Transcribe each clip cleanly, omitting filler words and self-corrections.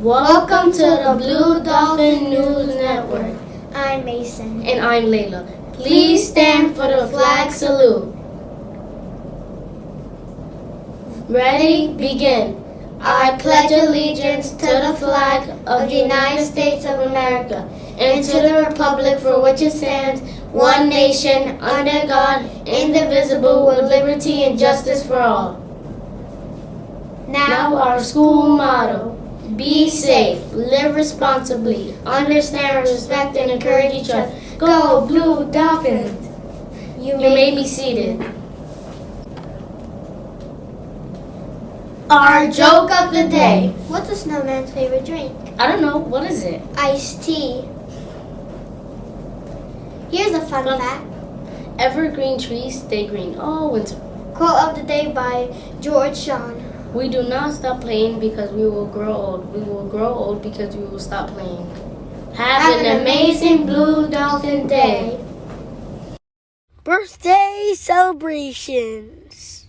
Welcome to the Blue Dolphin News Network. I'm Mason. And I'm Layla. Please stand for the flag salute. Ready? Begin. I pledge allegiance to the flag of the United States of America and to the republic for which it stands, one nation, under God, indivisible, with liberty and justice for all. Now our school motto. Be safe, live responsibly, understand, respect, and encourage each other. Go Blue Dolphins! You may be seated. Our joke of the day. What's a snowman's favorite drink? I don't know. What is it? Iced tea. Here's a fun fact. Evergreen trees stay green all winter. Quote of the day by George Sean. We do not stop playing because we will grow old. We will grow old because we will stop playing. Have an amazing Blue Dolphin Day. Birthday celebrations.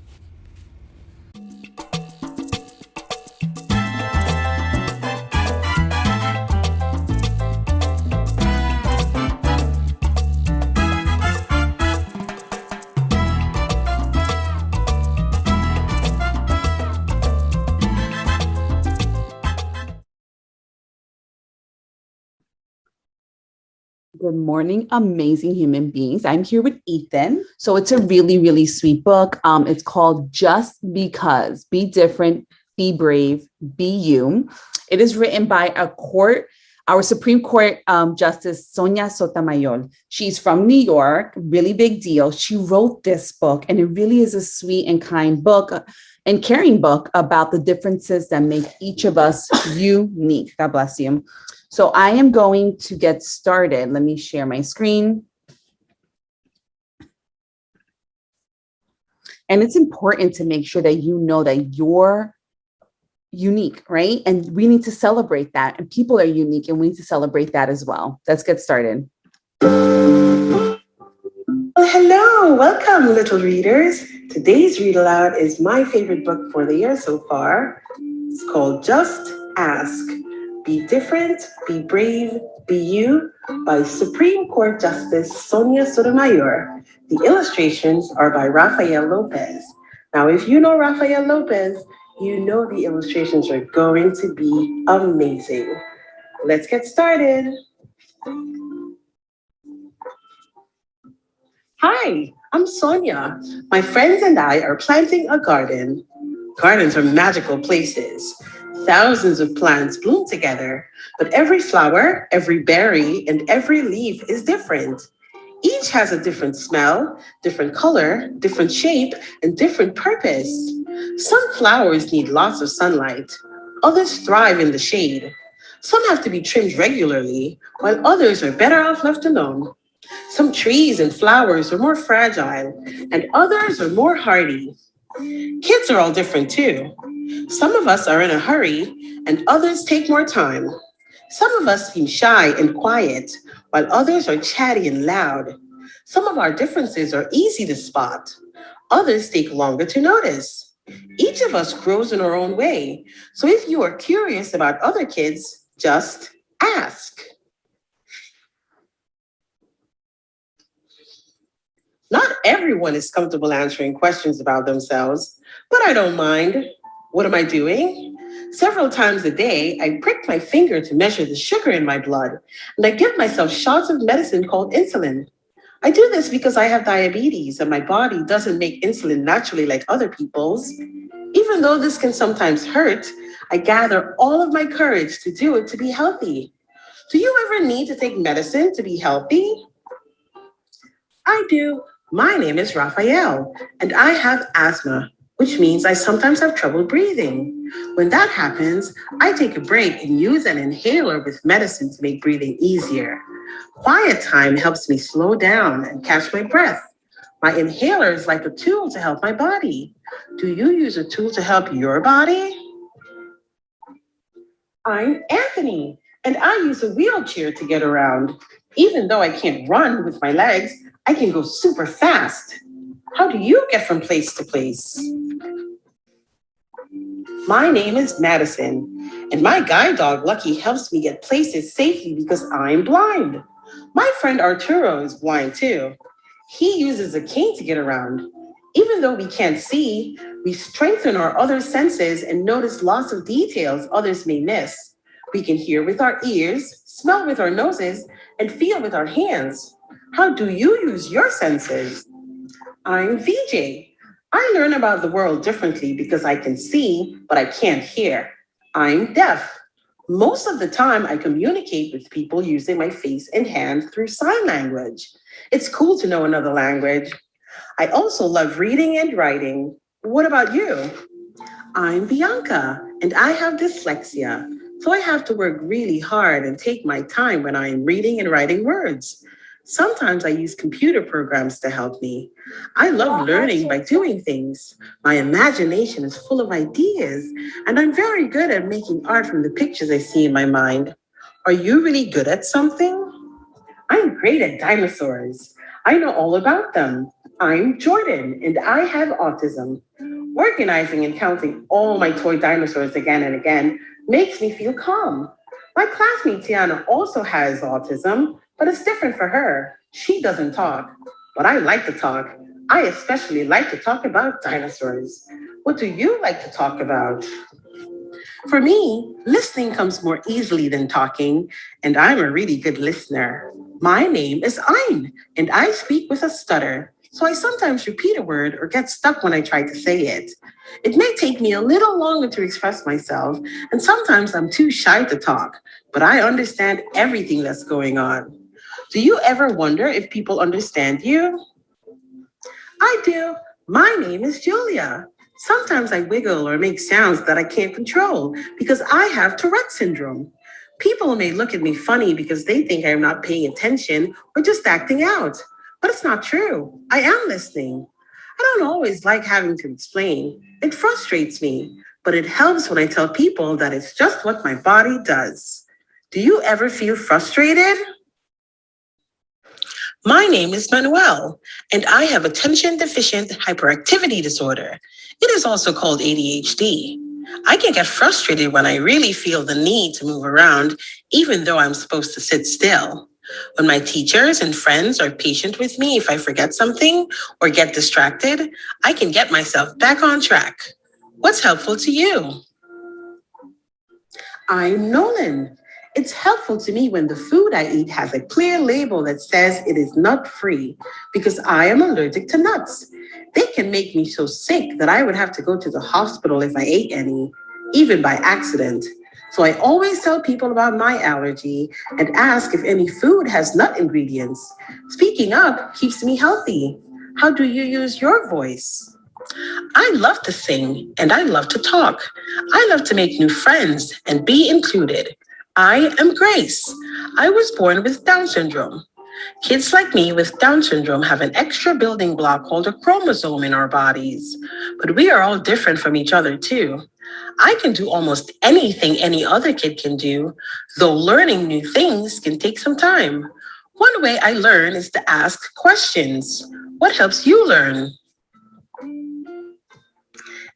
Good morning, amazing human beings. I'm here with Ethan. So it's a really, really sweet book. It's called Just Because. Be different, be brave, be you. It is written by our Supreme Court Justice Sonia Sotomayor. She's from New York, really big deal. She wrote this book, and it really is a sweet and kind book and caring book about the differences that make each of us unique. God bless you. So I am going to get started. Let me share my screen. And it's important to make sure that you know that you're unique, right? And we need to celebrate that. And people are unique, and we need to celebrate that as well. Let's get started. Well, hello, welcome, little readers. Today's read aloud is my favorite book for the year so far. It's called Just Ask. Be Different, Be Brave, Be You by Supreme Court Justice Sonia Sotomayor. The illustrations are by Rafael Lopez. Now, if you know Rafael Lopez, you know the illustrations are going to be amazing. Let's get started. Hi, I'm Sonia. My friends and I are planting a garden. Gardens are magical places. Thousands of plants bloom together, but every flower, every berry, and every leaf is different. Each has a different smell, different color, different shape, and different purpose. Some flowers need lots of sunlight. Others thrive in the shade. Some have to be trimmed regularly, while others are better off left alone. Some trees and flowers are more fragile, and others are more hardy. Kids are all different too. Some of us are in a hurry, and others take more time. Some of us seem shy and quiet, while others are chatty and loud. Some of our differences are easy to spot. Others take longer to notice. Each of us grows in our own way. So if you are curious about other kids, just ask. Not everyone is comfortable answering questions about themselves, but I don't mind. What am I doing? Several times a day, I prick my finger to measure the sugar in my blood, and I give myself shots of medicine called insulin. I do this because I have diabetes and my body doesn't make insulin naturally like other people's. Even though this can sometimes hurt, I gather all of my courage to do it to be healthy. Do you ever need to take medicine to be healthy? I do. My name is Raphael, and I have asthma, which means I sometimes have trouble breathing. When that happens, I take a break and use an inhaler with medicine to make breathing easier. Quiet time helps me slow down and catch my breath. My inhaler is like a tool to help my body. Do you use a tool to help your body? I'm Anthony, and I use a wheelchair to get around. Even though I can't run with my legs, I can go super fast. How do you get from place to place? My name is Madison, and my guide dog Lucky helps me get places safely because I'm blind. My friend Arturo is blind too. He uses a cane to get around. Even though we can't see, we strengthen our other senses and notice lots of details others may miss. We can hear with our ears, smell with our noses, and feel with our hands. How do you use your senses? I'm VJ. I learn about the world differently because I can see, but I can't hear. I'm deaf. Most of the time, I communicate with people using my face and hands through sign language. It's cool to know another language. I also love reading and writing. What about you? I'm Bianca, and I have dyslexia, so I have to work really hard and take my time when I am reading and writing words. Sometimes I use computer programs to help me. I love learning by doing things. My imagination is full of ideas, and I'm very good at making art from the pictures I see in my mind. Are you really good at something? I'm great at dinosaurs. I know all about them. I'm Jordan, and I have autism. Organizing and counting all my toy dinosaurs again and again makes me feel calm. My classmate Tiana also has autism, but it's different for her. She doesn't talk, but I like to talk. I especially like to talk about dinosaurs. What do you like to talk about? For me, listening comes more easily than talking, and I'm a really good listener. My name is Ein, and I speak with a stutter, so I sometimes repeat a word or get stuck when I try to say it. It may take me a little longer to express myself, and sometimes I'm too shy to talk, but I understand everything that's going on. Do you ever wonder if people understand you? I do. My name is Julia. Sometimes I wiggle or make sounds that I can't control because I have Tourette syndrome. People may look at me funny because they think I'm not paying attention or just acting out. But it's not true. I am listening. I don't always like having to explain. It frustrates me, but it helps when I tell people that it's just what my body does. Do you ever feel frustrated? My name is Manuel, and I have attention deficient hyperactivity disorder. It is also called ADHD. I can get frustrated when I really feel the need to move around, even though I'm supposed to sit still. When my teachers and friends are patient with me if I forget something or get distracted, I can get myself back on track. What's helpful to you? I'm Nolan. It's helpful to me when the food I eat has a clear label that says it is nut free because I am allergic to nuts. They can make me so sick that I would have to go to the hospital if I ate any, even by accident. So I always tell people about my allergy and ask if any food has nut ingredients. Speaking up keeps me healthy. How do you use your voice? I love to sing and I love to talk. I love to make new friends and be included. I am Grace. I was born with Down syndrome. Kids like me with Down syndrome have an extra building block called a chromosome in our bodies, but we are all different from each other too. I can do almost anything any other kid can do, though learning new things can take some time. One way I learn is to ask questions. What helps you learn?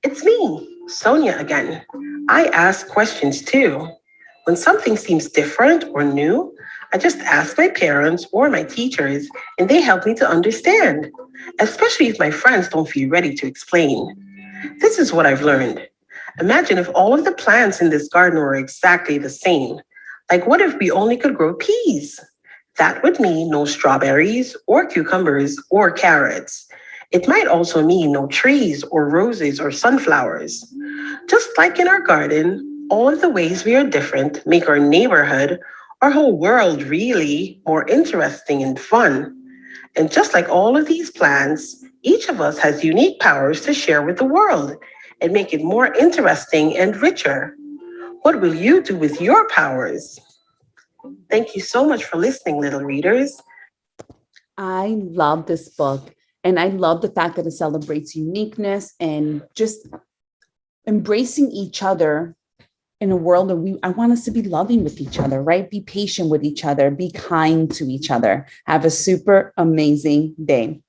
It's me, Sonia again. I ask questions too. When something seems different or new, I just ask my parents or my teachers, and they help me to understand, especially if my friends don't feel ready to explain. This is what I've learned. Imagine if all of the plants in this garden were exactly the same. Like, what if we only could grow peas? That would mean no strawberries or cucumbers or carrots. It might also mean no trees or roses or sunflowers. Just like in our garden, all of the ways we are different make our neighborhood, our whole world really more interesting and fun. And just like all of these plants, each of us has unique powers to share with the world and make it more interesting and richer. What will you do with your powers? Thank you so much for listening, little readers. I love this book. And I love the fact that it celebrates uniqueness and just embracing each other in a world that I want us to be loving with each other, right? Be patient with each other, be kind to each other. Have a super amazing day.